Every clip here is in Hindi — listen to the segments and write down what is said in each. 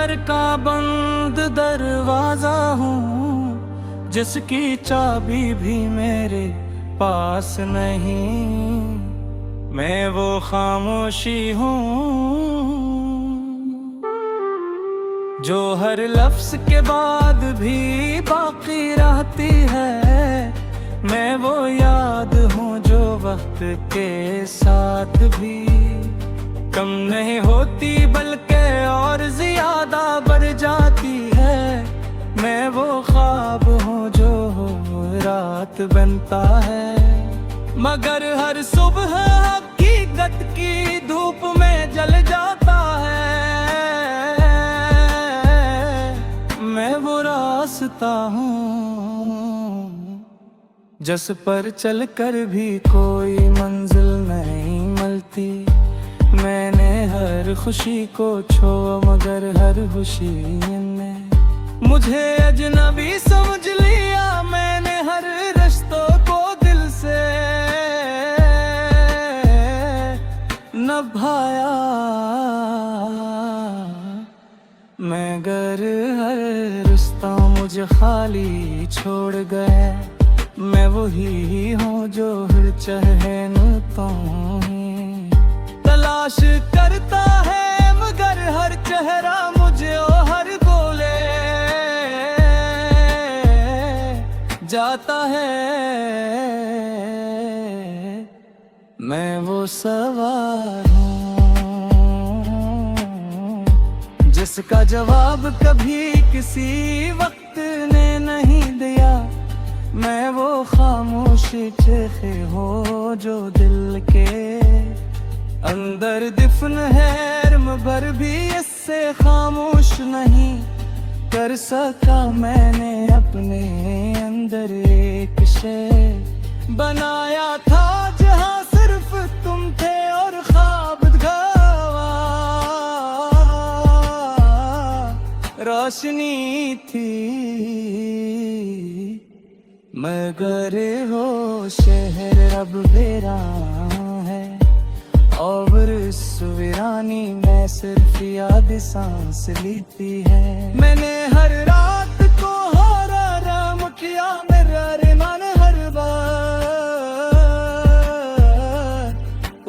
घर का बंद दरवाजा हूँ, जिसकी चाबी भी मेरे पास नहीं। मैं वो खामोशी हूँ जो हर लफ्ज के बाद भी बाकी रहती है। मैं वो याद हूँ जो वक्त के साथ भी कम नहीं होती बल्कि और ज्यादा बढ़ जाती है। मैं वो ख्वाब हूँ जो रात बनता है, मगर हर सुबह हकीकत की धूप में जल जाता है। मैं वो रास्ता हूँ जिस पर चलकर भी कोई मंजिल नहीं मिलती। मैंने हर खुशी को छोड़ा मगर हर खुशी ने मुझे अजनबी समझ लिया। मैंने हर रिश्तों को दिल से निभाया, मगर हर रिश्ता मुझे खाली छोड़ गया। मैं वही हूँ जो हर चहन तो तलाश करता है, मगर हर चेहरा मुझे हर बोले जाता है। मैं वो सवाल हूँ जिसका जवाब कभी किसी वक्त ने नहीं दिया। मैं वो खामोशी चेखे हो जो दिल के अंदर दिफन है, मगर भी इससे खामोश नहीं कर सका। मैंने अपने अंदर एक शय बनाया था जहाँ सिर्फ तुम थे और ख्वाब गवा रोशनी थी। मगर हो शहर अब वीरान है और इस वीरानी में सिर्फ याद सांस लेती है। मैंने हर रात को हराम किया, मेरा अरमान हर बार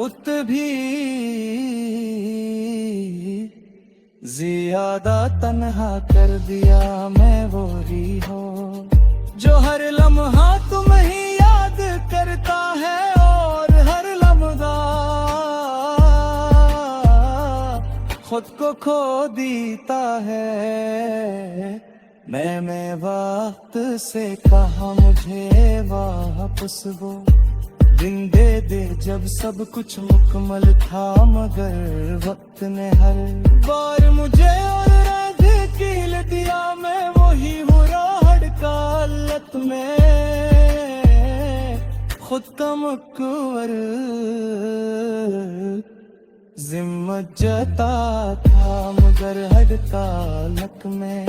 उत भी ज्यादा तन्हा कर दिया। मैं वो ही हो जो हर लम्हा तुम ही याद करता है और हर लम्हा खुद को खो देता है। मैं वक्त से कहा मुझे वापस वो दिन दे दे जब सब कुछ मुकम्मल था, मगर वक्त ने हर बार मुझे और राह कील दिया। मैं वही हूँ राहड़ का हालत में खुद का मकवर जिम्मत जता था, मगर हर तालक में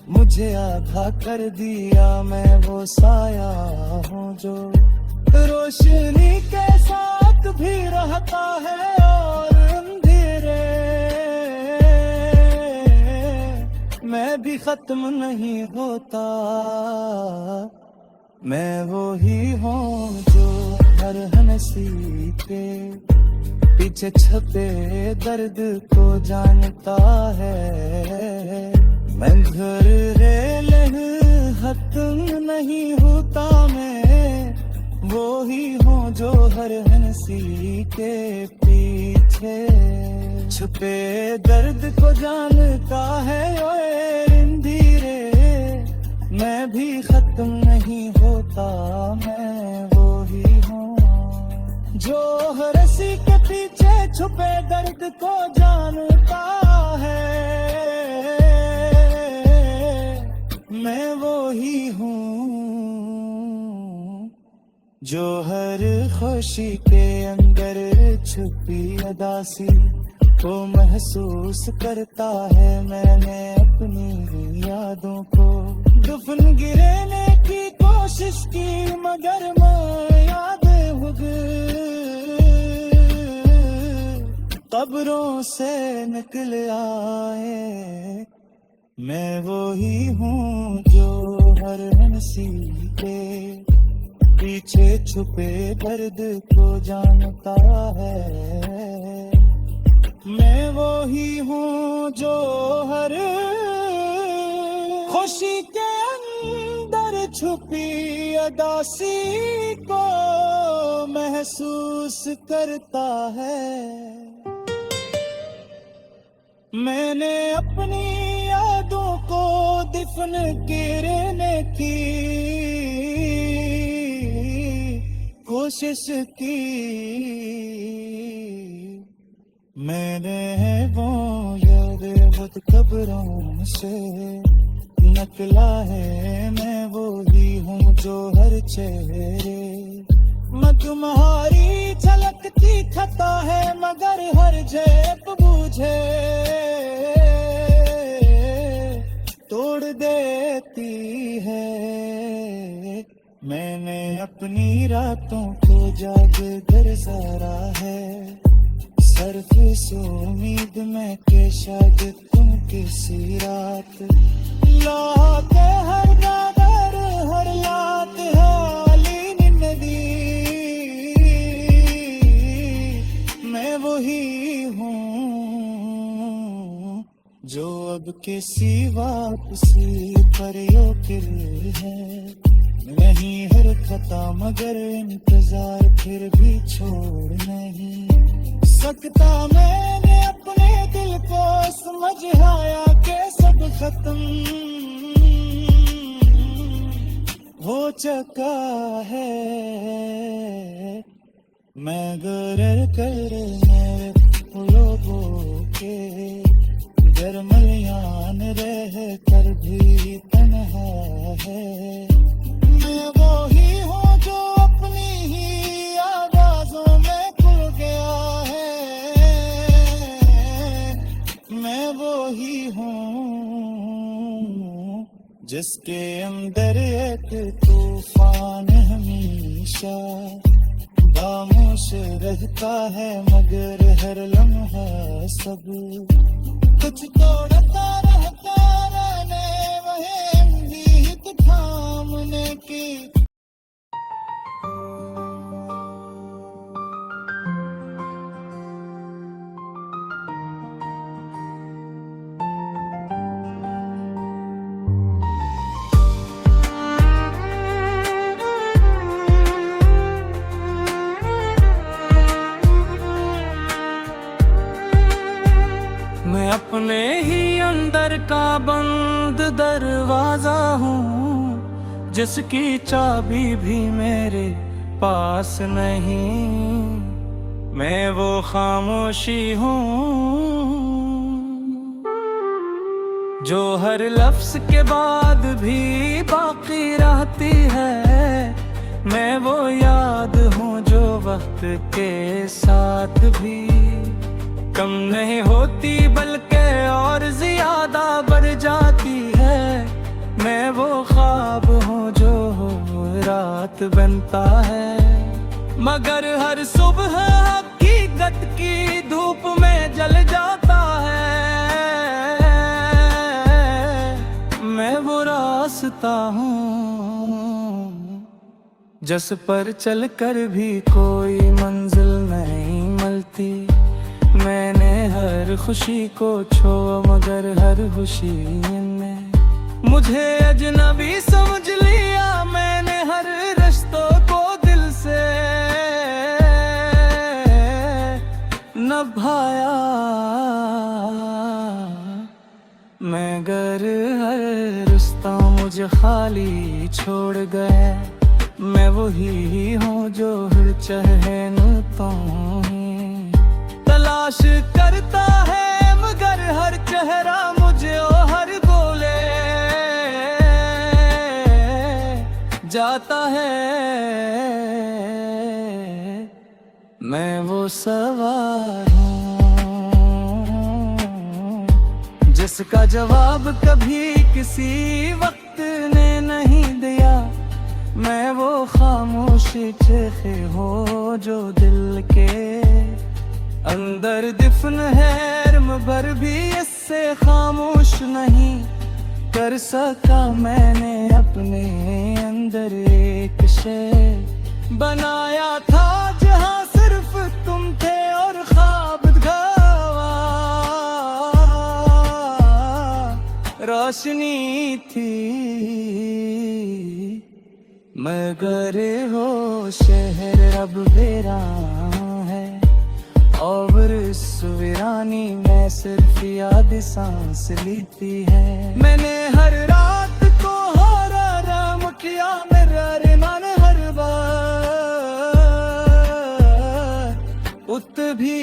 मुझे आधा कर दिया। मैं वो साया हूँ जो रोशनी के साथ भी रहता है और अंधेरे मैं भी खत्म नहीं होता। मैं वो ही हूँ जो हर हंसी के पीछे छपे दर्द को जानता है। मैं घर खत्म नहीं होता, मैं वो ही हूँ जो हर हंसी के पीछे छुपे दर्द को जानता है। ओए इंदीरे मैं भी खत्म नहीं होता, मैं वो ही हूँ जो हर हंसी के पीछे छुपे दर्द को जानता है। मैं वो ही हूँ जो हर खुशी के अंदर छुपी अदासी को महसूस करता है। मैंने अपनी यादों को दफन गिराने की कोशिश की, मगर मैं याद हो गई। कब कब्रों से निकल आए। मैं वो ही हूँ जो हर हंसी के पीछे छुपे दर्द को जानता है। मैं वो ही हूँ जो हर खुशी के अंदर छुपी अदासी को महसूस करता है। मैंने अपनी यादों को दफन करने की कोशिश की। मैंने वो याद खुद कब्रों से निकला है। मैं वो ही हूँ जो हर चेहरे में तुम्हारी झलकती खता है, मगर हर जेब बूझे तोड़ देती है। मैंने अपनी रातों को जाग कर सहारा है, सिर्फ इस उम्मीद में के शायद तुम किसी रात लाते हर गागर हर लात हाली नदी। मैं वही हूँ जो अब किसी वापसी पर योकिल है। नहीं हर खता मगर इंतजार फिर भी छोड़ नहीं सकता। मैंने अपने दिल को समझ आया कि सब खत्म हो चुका है। मैं गरर कर मेरे लोगों के दरमियान रह कर भी तन्हा है। मैं वो ही हूँ जो अपनी ही आवाज़ों में खो गया है। मैं वो ही हूँ जिसके अंदर एक तूफान हमेशा खामोश रहता है, मगर हर लम्हा सब कुछ तोड़ता रहता। रहने वही उम्मीद थामने की। मैं अपने ही अंदर का बंद दरवाजा हूँ, जिसकी चाबी भी मेरे पास नहीं। मैं वो खामोशी हूँ जो हर लफ्ज के बाद भी बाकी रहती है। मैं वो याद हूँ जो वक्त के साथ भी कम नहीं होती बल्कि और ज्यादा बढ़ जाती है। मैं वो ख्वाब हूँ जो रात बनता है, मगर हर सुबह हकीकत की धूप में जल जाता है। मैं वो रास्ता हूँ जिस पर चलकर भी कोई मंजिल नहीं मिलती। मैंने हर खुशी को छोड़ा मगर हर खुशी ने मुझे अजनबी समझ लिया। मैंने हर रिश्तों को दिल से निभाया, मगर हर रिश्ता मुझे खाली छोड़ गया। मैं वही हूँ जो हर चहन तो तलाश करता है, मगर हर चेहरा मुझे हर बोले जाता है। मैं वो सवाल हूँ जिसका जवाब कभी किसी वक्त ने नहीं दिया। मैं वो खामोश चेहरे हो जो दिल के अंदर दिफन है रम भर भी इससे खामोश नहीं कर सका मैंने अपने अंदर एक शे बनाया था जहां सिर्फ तुम थे और ख्वाब गवा रोशनी थी मगर हो शहर अब वीरान है और इस वीरानी में सिर्फ याद सांस लेती है। मैंने हर रात को हराम किया मेरा मन हर बार उत भी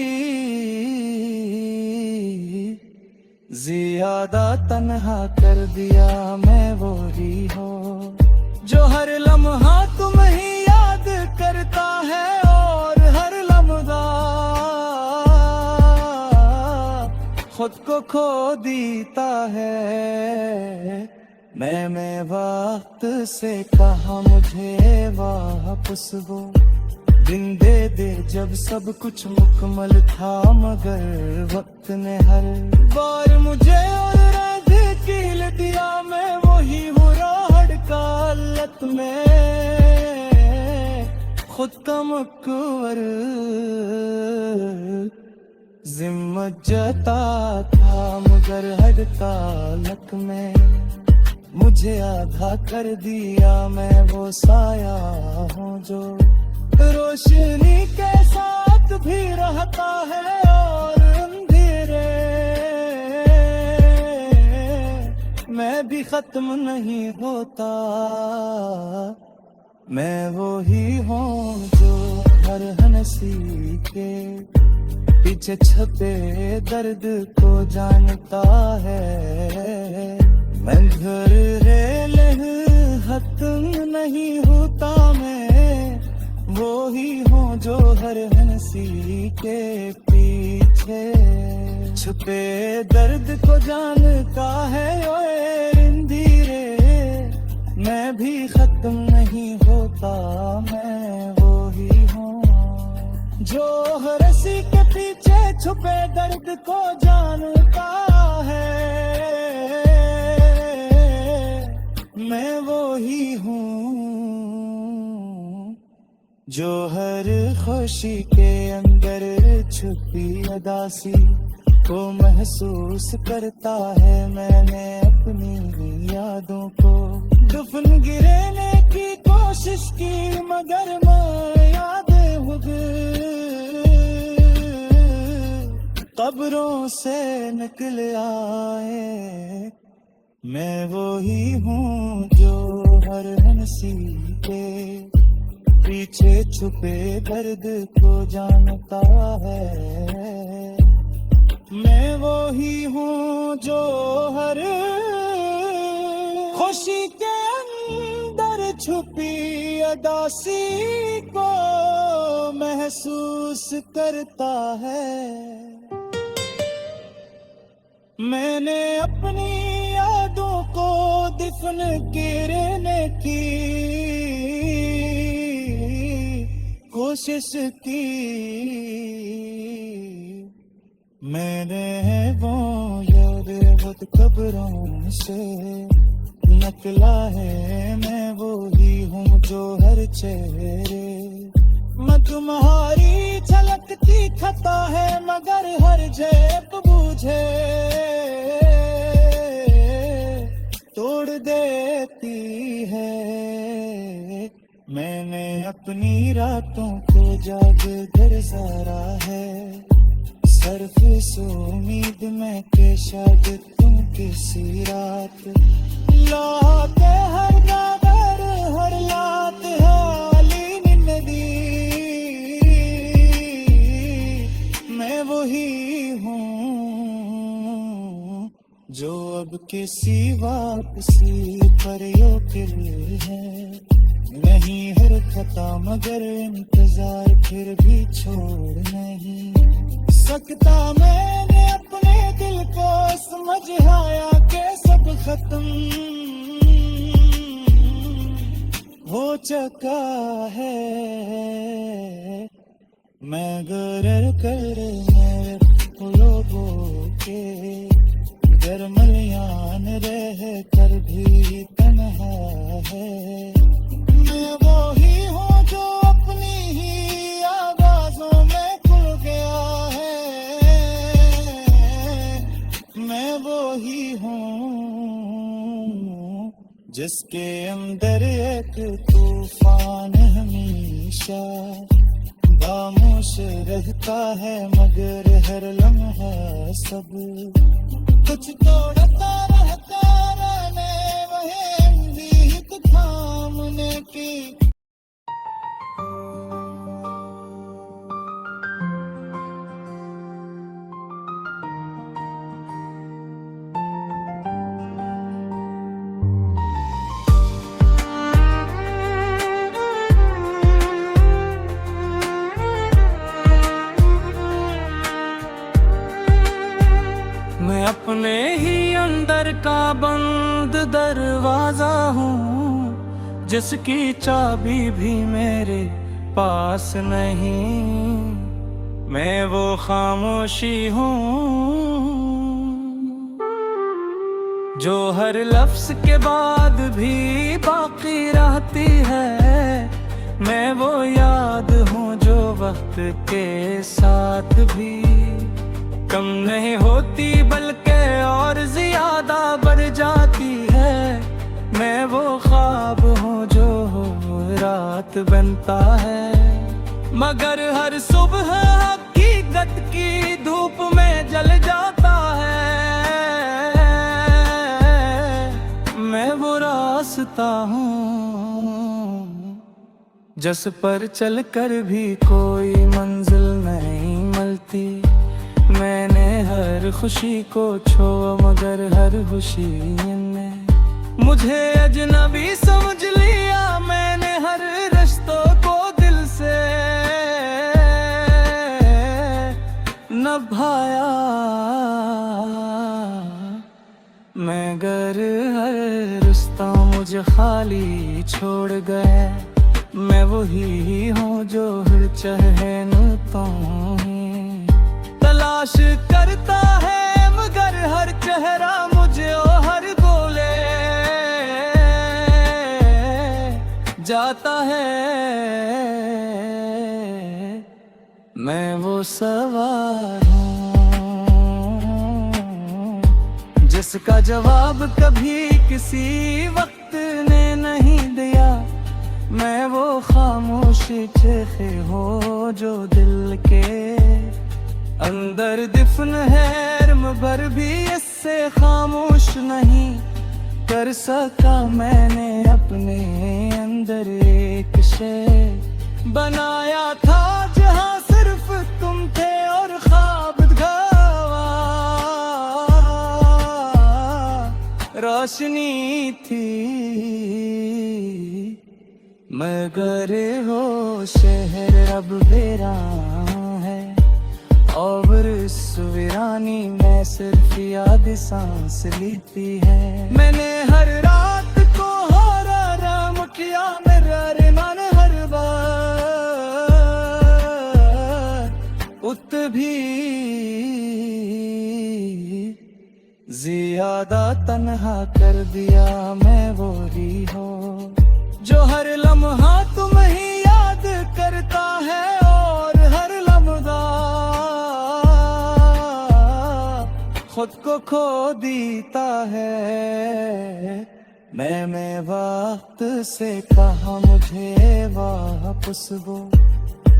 ज्यादा तन्हा कर दिया मैं वो ही हो जो हर लम्हा तुम ही याद करता है और हर लम्हा खुद को खो देता है। मैं वक्त से कहा मुझे वापस वो दिन दे दे जब सब कुछ मुकम्मल था मगर वक्त ने हर बार मुझे और कील दिया मैं वही हूँ राहड़ का लत में खुद का मकवर जिम्मत जता था मगर हड़तालत में मुझे आधा कर दिया मैं वो साया हूँ जो रोशनी के साथ भी रहता है और अंधेरे मैं भी खत्म नहीं होता। मैं वो ही हूँ जो हर हंसी के पीछे छपे दर्द को जानता है। मैं घर रेल खत्म नहीं होता मैं वो ही हूँ जो हर हंसी के पीछे छुपे दर्द को जानता है। ओए इंदिरे मैं भी खत्म नहीं होता मैं वो ही हूँ जो हर हंसी के पीछे छुपे दर्द को जानता है। मैं वो ही हूँ जो हर खुशी के अंदर छुपी उदासी को महसूस करता है। मैंने अपनी यादों को दफन गिराने की कोशिश की मगर मैं याद हो कब्रों से निकल आए। मैं वो ही हूँ जो हर हंसी के पीछे छुपे दर्द को जानता है। मैं वो ही हूँ जो हर खुशी के अंदर छुपी अदासी को महसूस करता है। मैंने अपनी यादों को दफन करने की कोशिश की। मैंने वो याद बहुत कब्रों से नकला है। मैं वो ही हूँ जो हर चेहरे मैं तुम्हारी झलकती खता है मगर हर जेब बूझे तोड़ देती है। मैंने अपनी रातों को जाग कर सारा है सर्फ सो उम्मीद में के शायद तुम किसी रात लाते हर गागर हर लात हाली नदी। मैं वही हूँ जो अब किसी वापसी पर योकिल है। नहीं हर खता मगर इंतजार फिर भी छोड़ नहीं सकता। मैंने अपने दिल को समझाया कि सब खत्म हो चुका है। मैं गरर कर मेरे लोगों के दरमियान रह कर भी तन्हा है। मैं वो ही हूँ जो अपनी ही आवाज़ों में खो गया है। मैं वो ही हूँ जिसके अंदर एक तूफान हमेशा खामोश रहता है, मगर हर लम्हा सब कुछ तोड़ता रहता रहने वही उम्मीद थामने की। मैं अपने ही अंदर का बंद दरवाजा हूँ, जिसकी चाबी भी मेरे पास नहीं। मैं वो खामोशी हूँ जो हर लफ्ज के बाद भी बाकी रहती है। मैं वो याद हूँ जो वक्त के साथ भी कम नहीं होती, बल्कि और ज्यादा बढ़ जाती है। मैं वो ख्वाब हूँ जो रात बनता है, मगर हर सुबह हकीकत की धूप में जल जाता है। मैं वो रास्ता हूँ जिस पर चलकर भी कोई मंजिल नहीं मिलती। मैंने हर खुशी को छोड़ा, मगर हर खुशी ने मुझे अजनबी समझ लिया। मैंने हर रिश्तों को दिल से निभाया, मगर हर रिश्ता मुझे खाली छोड़ गया। मैं वही हूँ जो हर चहनों तलाश करता है, मगर हर चेहरा मुझे हर बोले जाता है। मैं वो सवाल हूँ जिसका जवाब कभी किसी वक्त ने नहीं दिया। मैं वो खामोश चेहरे हो जो दिल के अंदर दिफन है, मगर भी इससे खामोश नहीं कर सका। मैंने अपने अंदर एक शे बनाया था जहाँ सिर्फ तुम थे और ख्वाब गवा रोशनी थी। मगर हो शहर अब वीरान है, और इस वीरानी में सिर्फ याद सांस लेती है। मैंने हर रात को हराम किया, मेरा अरमान हर बार उत भी ज्यादा तन्हा कर दिया। मैं वो ही हूँ जो हर लम्हा तुम ही याद करता है, और हर लम्हा खुद को खो देता है। मैं वक्त से कहा मुझे वापस वो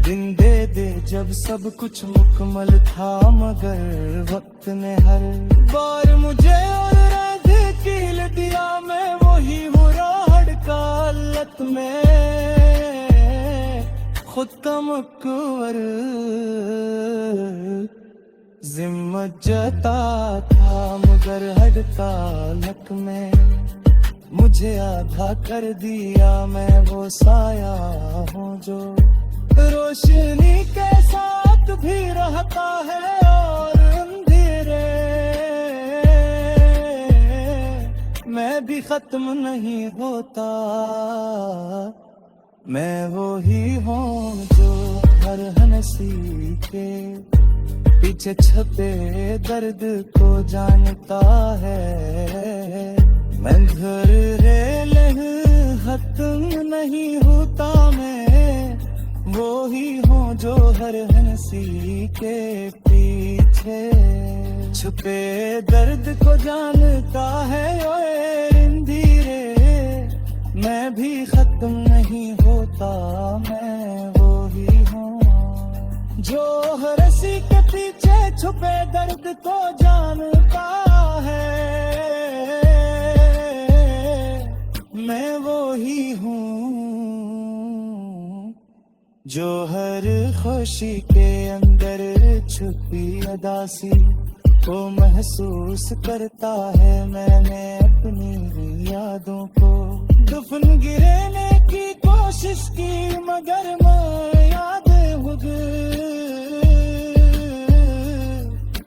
दिन दे दे जब सब कुछ मुकम्मल था, मगर वक्त ने हर बार मुझे और ढकेल दिया। मैं वही हूँ राहड़ का हालत में खुद का मुकव्वर जिम्मत जता था, मगर हर तालक में मुझे आधा कर दिया। मैं वो साया हूँ जो रोशनी के साथ भी रहता है, और अंधेरे मैं भी खत्म नहीं होता। मैं वो ही हूँ जो हर हंसी के पीछे छपे दर्द को जानता है। मैं घर रेल खत्म नहीं होता, मैं वो ही हूँ जो हर हंसी के पीछे छुपे दर्द को जानता है। ओए रिंदीरे मैं भी खत्म नहीं होता, मैं वो ही हूँ जो हर हंसी के पीछे छुपे दर्द को जानता है। मैं वो ही हूँ जो हर खुशी के अंदर छुपी उदासी को महसूस करता है। मैंने अपनी यादों को दफन गिराने की कोशिश की, मगर मैं याद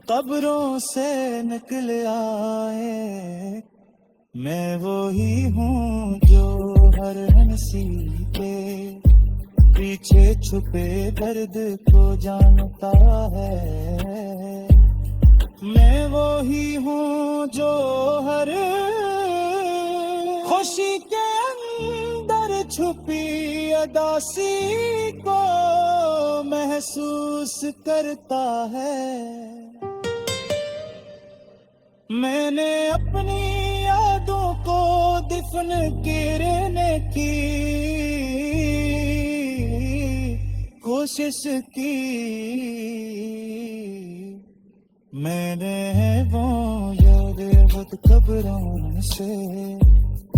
कब्रों से निकल आए। मैं वो ही हूँ जो हर हंसी के पीछे छुपे दर्द को जानता है। मैं वो ही हूँ जो हर खुशी के अंदर छुपी उदासी को महसूस करता है। मैंने अपनी यादों को दफन गिराने की कोशिश की। मैंने वो याद बहुत कब्रों से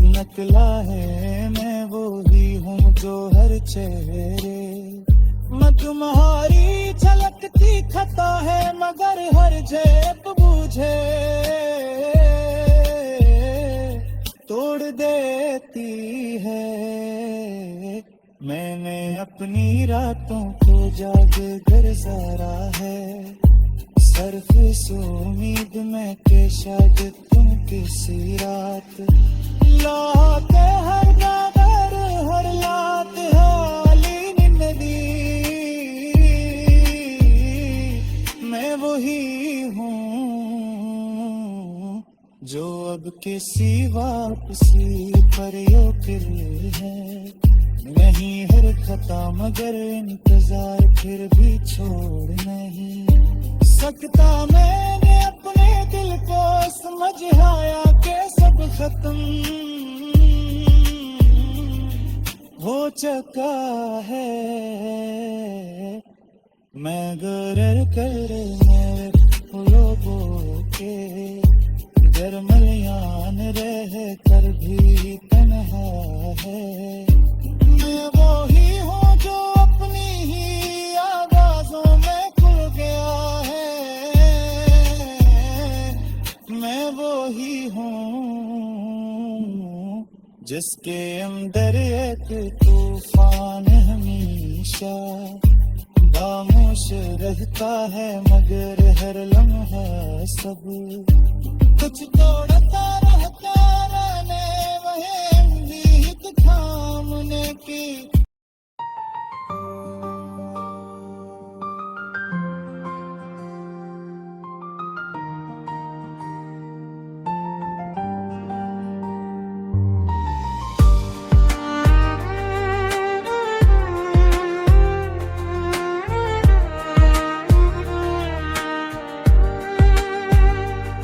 निकला है। मैं वो ही हूँ जो हर चेहरे में तुम्हारी झलकती खता है, मगर हर जेब बूझे तोड़ देती है। मैंने अपनी रातों को जाग कर सारा है, सिर्फ इस उम्मीद में कि शायद तुम किसी रात लाते हर नगर हर लात हाली निंदी। मैं वही हूँ जो अब किसी वापसी पर योकिल है। नहीं हर खता मगर इंतजार फिर भी छोड़ नहीं सकता। मैंने अपने दिल को समझाया कि सब खत्म हो चुका है। मैं गरर कर मेरे लोगों के दरमियान रह कर भी तन्हा है। मैं वो ही हूँ जो अपनी ही आवाज़ों में खो गया है। मैं वो ही हूँ जिसके अंदर एक तूफान हमेशा खामोश रहता है, मगर हर लम्हा सब कुछ तोड़ता रहता। रहने वही उम्मीद थामने की।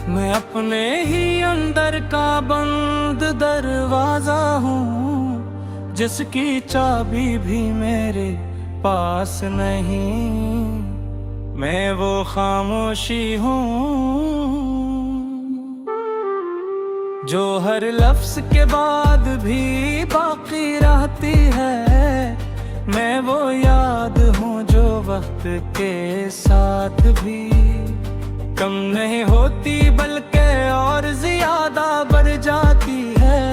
मैं अपने ही अंदर का बंद दरवाजा हूँ, जिसकी चाबी भी मेरे पास नहीं। मैं वो खामोशी हूँ जो हर लफ्ज के बाद भी बाकी रहती है। मैं वो याद हूँ जो वक्त के साथ भी कम नहीं होती, बल्कि और ज्यादा बढ़ जाती है।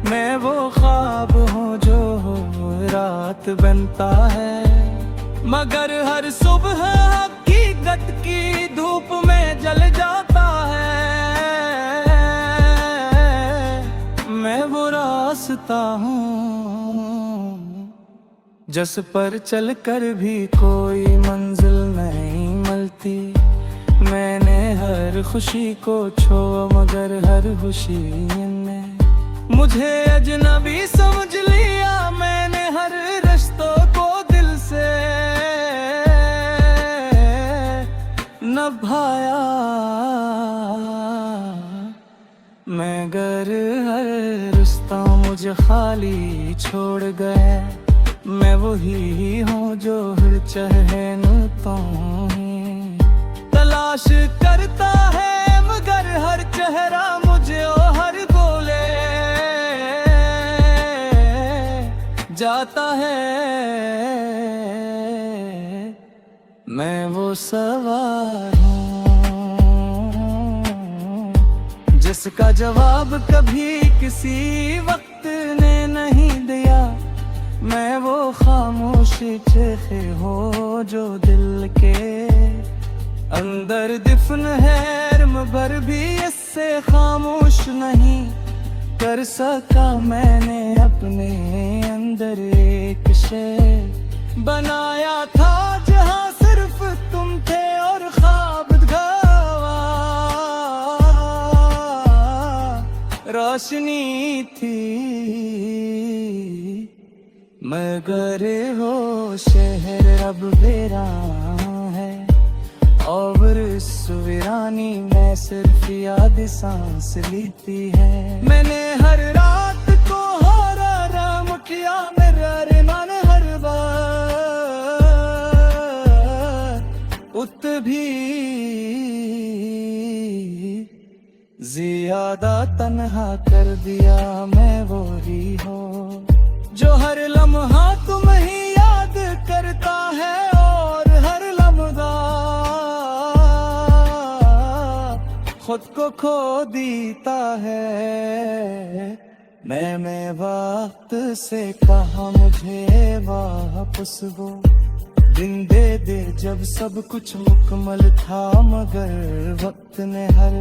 मैं वो ख्वाब हूँ जो रात बनता है, मगर हर सुबह हकीकत की धूप में जल जाता है। मैं वो रास्ता हूँ जिस पर चलकर भी कोई मंजिल नहीं मिलती। मैंने हर खुशी को छोड़ा मगर हर खुशी ने मुझे अजनबी समझ लिया। मैंने हर रिश्तों को दिल से निभाया मगर हर रिश्ता मुझे खाली छोड़ गया। मैं वही हूँ जो हर चहन तो तलाश करता है मगर हर चेहरा मुझे हर बोले जाता है। मैं वो सवाल हूँ जिसका जवाब कभी किसी वक्त ने नहीं दिया। मैं वो खामोश चेहरे हो जो दिल के अंदर दफन है मगर भी इससे खामोश नहीं कर सका। मैंने अपने अंदर एक शेर बनाया था जहाँ सिर्फ तुम थे और ख्वाब गवा रोशनी थी। मगर हो शहर अब वीरान है और इस वीरानी में सिर्फ याद सांस लेती है। मैंने हर रात को आराम किया मेरा अरमान हर बार उत भी ज्यादा तन्हा कर दिया। मैं वो ही हो जो हर लम्हा तुम ही याद करता है और हर लम्हा खुद को खो देता है। मैं वक्त से कहा मुझे वापस वो दिन दे दे जब सब कुछ मुकम्मल था मगर वक्त ने हर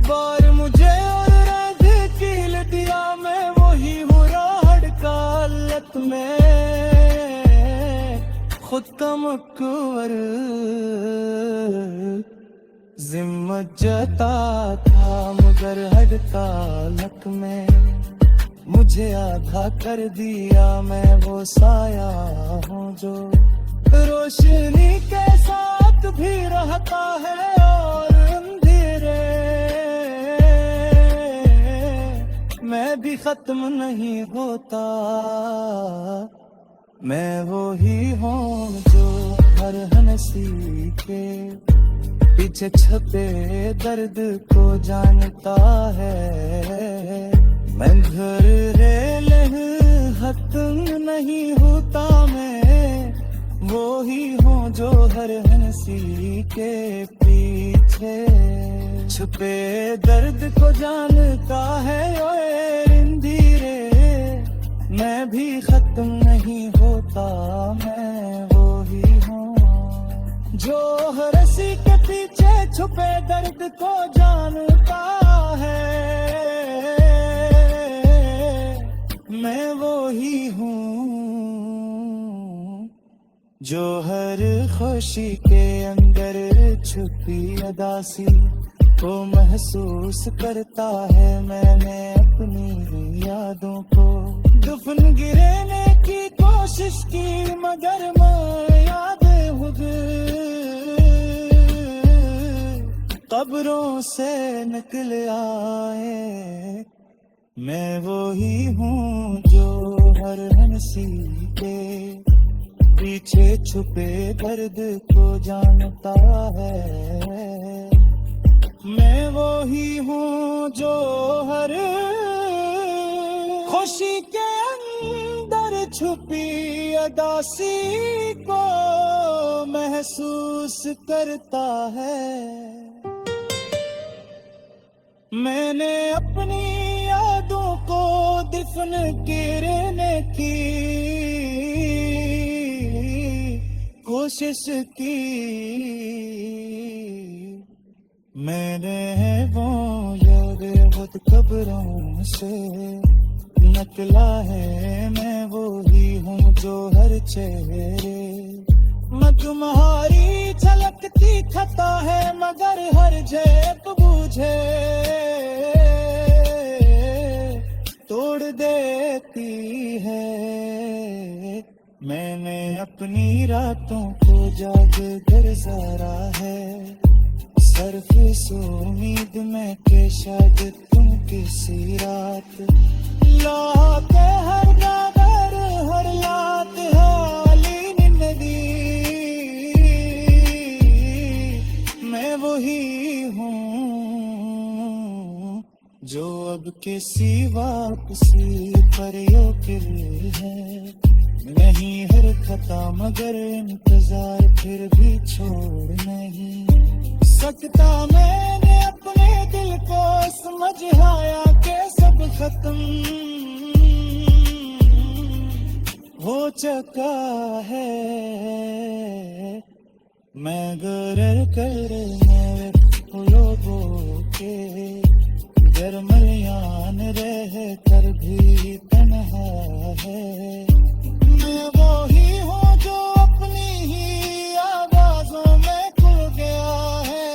बार मुझे और राध कील दिया। मैं वही हूँ राहड़ कालत में खुद का मकबर जिम्मत जता था मगर हड़तालत में मुझे आधा कर दिया। मैं वो साया हूँ जो रोशनी के साथ भी रहता है और अंधेरे मैं भी खत्म नहीं होता। मैं वो ही हूँ जो हर हंसी के पीछे छपे दर्द को जानता है। मैं घर रेल खत्म नहीं होता। मैं वो ही हूँ जो हर हंसी के पीछे छुपे दर्द को जानता है। ओए रिंदीरे मैं भी खत्म नहीं होता। मैं वो ही हूँ जो हर हंसी के पीछे छुपे दर्द को जानता है। मैं वो ही हूँ जो हर खुशी के अंदर छुपी उदासी को महसूस करता है। मैंने अपनी यादों को दफन गिराने की कोशिश की मगर मैं याद खुद कब्रों से निकल आए। मैं वो ही हूँ जो हर हंसी के पीछे छुपे दर्द को जानता है। मैं वो ही हूँ जो हर खुशी के अंदर छुपी अदासी को महसूस करता है। मैंने अपनी यादों को दफन करने की कोशिश की। मैंने वो याद खुद कब्रों से नकला है, मैं वो ही हूँ जो हर चेहरे में तुम्हारी झलकती खता है, मगर हर जेब बूझे तोड़ देती है। मैंने अपनी रातों को जाग कर ज़रा है, सर्फ से उम्मीद में के शायद तुम किसी रात लाते हर गागर हर लात हाली नदी। मैं वही हूँ जो अब किसी वापसी पर योकिल है, नहीं हर खता मगर इंतजार फिर भी छोड़ नहीं सकता। मैंने अपने दिल को समझाया कि सब खत्म हो चुका है। मैं गुरर कर लोगों के दरमियान रह कर भी तन्हा है। मैं वो ही हूँ जो अपनी ही आवाज़ों में खो गया है।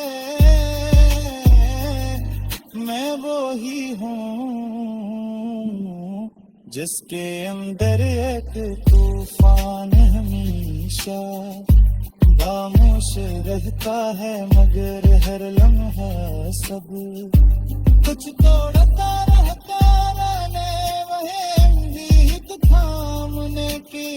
मैं वो ही हूँ जिसके अंदर एक तूफान हमेशा खामोश रहता है, मगर हर लम्हा सब कुछ तोड़ता रहता। मैंने वही उम्मीद थामने की